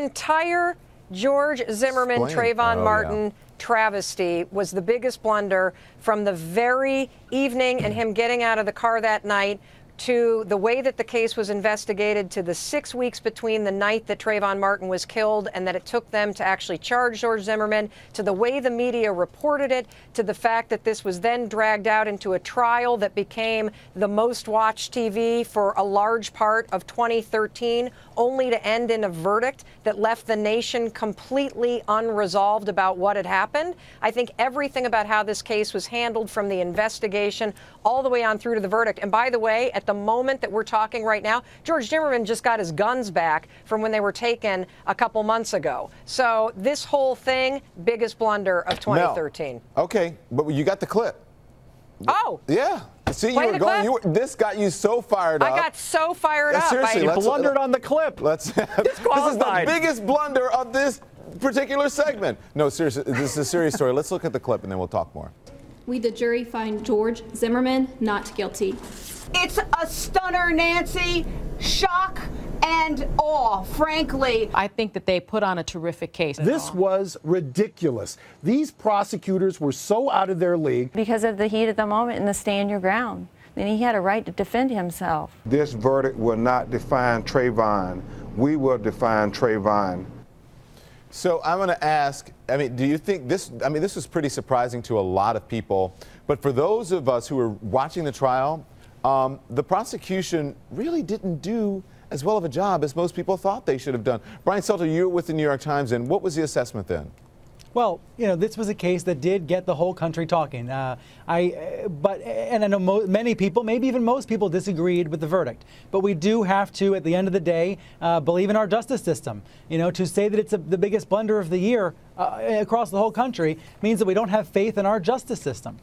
entire George Zimmerman, Trayvon Martin travesty was the biggest blunder, from the very evening and him getting out of the car that night, to the way that the case was investigated, to the 6 weeks between the night that Trayvon Martin was killed and that it took them to actually charge George Zimmerman, to the way the media reported it, to the fact that this was then dragged out into a trial that became the most watched TV for a large part of 2013, only to end in a verdict that left the nation completely unresolved about what had happened. I think everything about how this case was handled, from the investigation all the way on through to the verdict. And by the way, at the moment that we're talking right now, George Zimmerman just got his guns back from when they were taken a couple months ago. So this whole thing, biggest blunder of 2013. Mel, okay, but you got the clip. Oh. Yeah. See, Play you were going. This got you so fired up. I got so fired up. Seriously, you blundered on the clip. This is the biggest blunder of this particular segment. No, seriously, this is a serious story. Let's look at the clip and then we'll talk more. We, the jury, find George Zimmerman not guilty. It's a stunner, Nancy. Shock and awe, frankly. I think that they put on a terrific case. This was ridiculous. These prosecutors were so out of their league. Because of the heat of the moment and the stand your ground. Then he had a right to defend himself. This verdict will not define Trayvon. We will define Trayvon. So I'm going to ask, do you think this, this was pretty surprising to a lot of people, but for those of us who were watching the trial, the prosecution really didn't do as well of a job as most people thought they should have done. Brian Salter, you were with the New York Times, and what was the assessment then? Well, this was a case that did get the whole country talking. But I know many people, maybe even most people, disagreed with the verdict. But we do have to, at the end of the day, believe in our justice system. To say that it's the biggest blunder of the year across the whole country means that we don't have faith in our justice system.